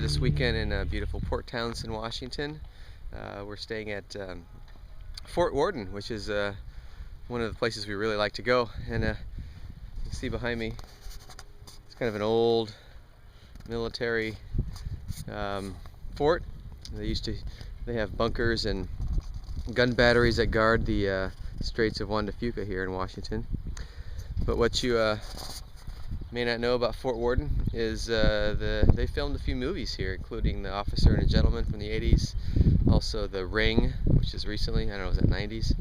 this weekend in beautiful Port Townsend, Washington. We're staying at Fort Worden, which is one of the places we really like to go. And you can see behind me, it's kind of an old military fort. They have bunkers and gun batteries that guard the Straits of Juan de Fuca here in Washington. But what you may not know about Fort Worden is they filmed a few movies here, including The Officer and a Gentleman from the 80s, also The Ring, which is recently, I don't know, was that 90s?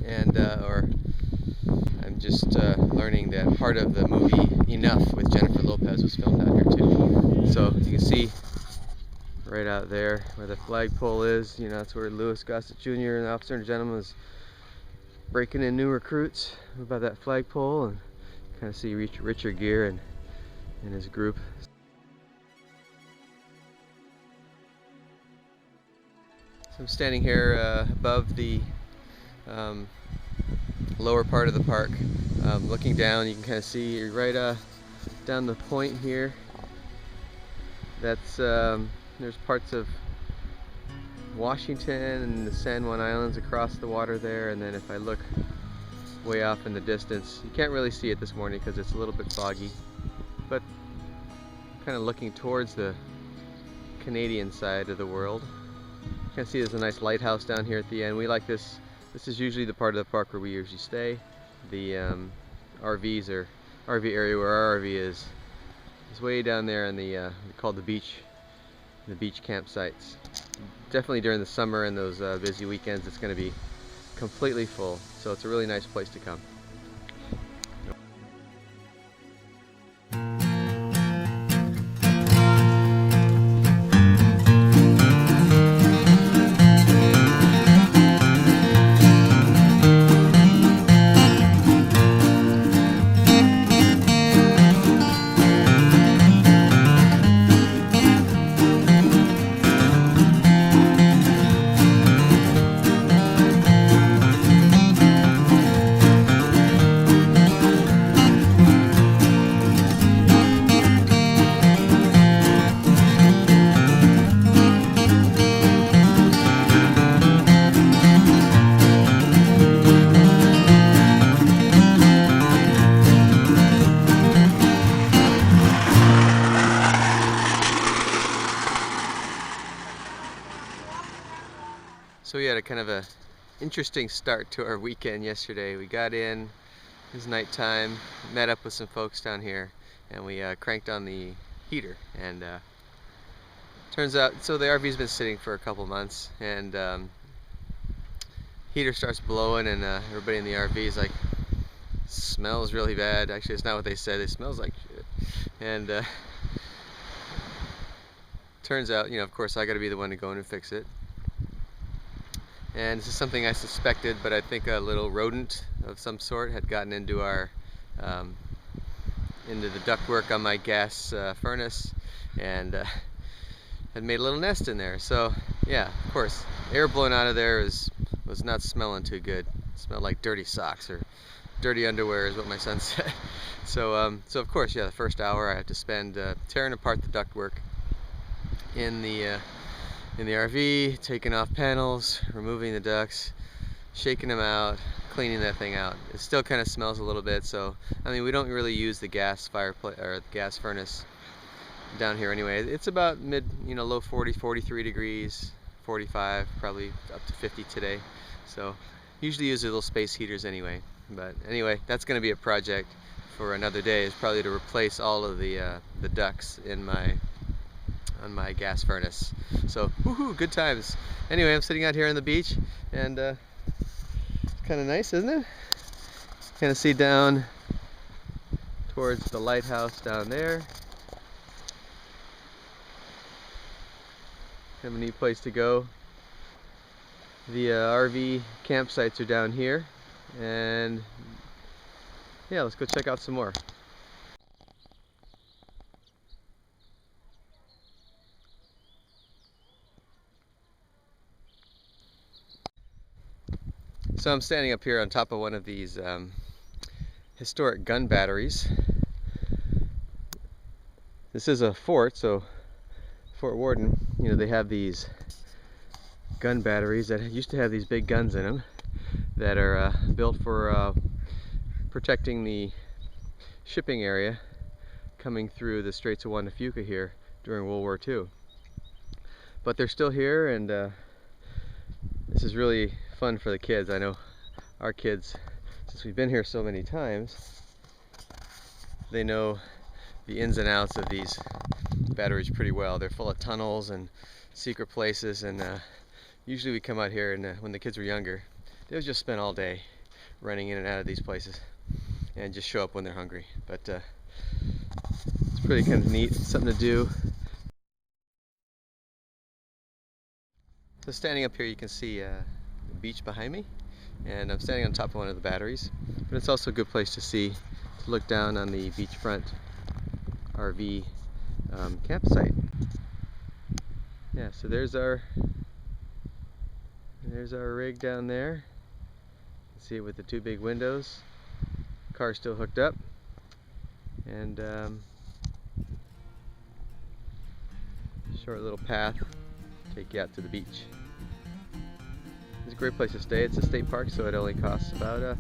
And I'm just learning that part of the movie Enough with Jennifer Lopez was filmed out here too. So you can see right out there where the flagpole is, you know, that's where Louis Gossett Jr. and The Officer and a Gentleman is breaking in new recruits about that flagpole, and kind of see Richard Gere and his group. So I'm standing here above the lower part of the park, looking down. You can kind of see right down the point here. That's there's parts of Washington and the San Juan Islands across the water there, and then if I look way off in the distance, you can't really see it this morning because it's a little bit foggy, but kind of looking towards the Canadian side of the world. You can see there's a nice lighthouse down here at the end. We like this. This is usually the part of the park where we usually stay. The RVs or RV area where our RV is way down there in the called the beach campsites. Definitely during the summer and those busy weekends, it's going to be completely full, so it's a really nice place to come. So we had a kind of a interesting start to our weekend yesterday. We got in, it was nighttime, met up with some folks down here, and we cranked on the heater. And turns out, so the RV's been sitting for a couple months, and heater starts blowing, and everybody in the RV is like, smells really bad. Actually, it's not what they said. It smells like shit. And turns out, you know, of course, I got to be the one to go in and fix it. And this is something I suspected, but I think a little rodent of some sort had gotten into our into the ductwork on my gas furnace, and had made a little nest in there. So yeah, of course, air blowing out of there was not smelling too good. It smelled like dirty socks or dirty underwear, is what my son said. So so of course, yeah, the first hour I had to spend tearing apart the ductwork in the RV, taking off panels, removing the ducts, shaking them out, cleaning that thing out. It still kind of smells a little bit, so I mean, we don't really use the gas fireplace or the gas furnace down here anyway. It's about low 40, 43 degrees, 45, probably up to 50 today. So usually use little space heaters anyway. But anyway, that's going to be a project for another day. Is probably to replace all of the ducts on my gas furnace. So woohoo, good times. Anyway, I'm sitting out here on the beach, and it's kind of nice, isn't it? Kind of see down towards the lighthouse down there. Kind of a neat place to go. The RV campsites are down here, and yeah, let's go check out some more. So I'm standing up here on top of one of these historic gun batteries. This is a fort, so Fort Worden, you know, they have these gun batteries that used to have these big guns in them that are built for protecting the shipping area coming through the Straits of Juan de Fuca here during World War II. But they're still here, and this is really fun for the kids. I know our kids, since we've been here so many times, they know the ins and outs of these batteries pretty well. They're full of tunnels and secret places, and usually we come out here, and when the kids were younger, they would just spend all day running in and out of these places and just show up when they're hungry. But it's pretty kind of neat, something to do. So standing up here, you can see the beach behind me, and I'm standing on top of one of the batteries, but it's also a good place to look down on the beachfront RV campsite. Yeah, so there's our rig down there. You can see it with the two big windows. Car's still hooked up, and short little path take you out to the beach. It's a great place to stay. It's a state park, so it only costs about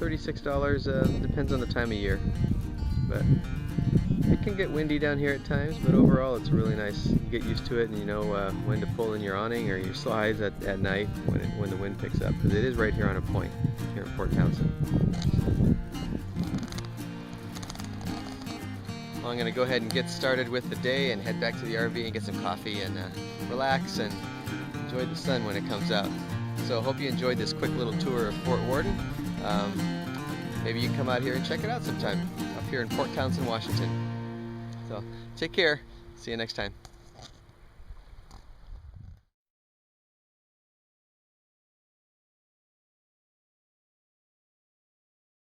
$36. Depends on the time of year, but it can get windy down here at times, but overall it's really nice. You get used to it, and you know when to pull in your awning or your slides at night when the wind picks up, because it is right here on a point here in Port Townsend. Well, I'm going to go ahead and get started with the day and head back to the RV and get some coffee and relax and enjoy the sun when it comes out. So I hope you enjoyed this quick little tour of Fort Worden. Maybe you can come out here and check it out sometime up here in Port Townsend, Washington. So take care. See you next time.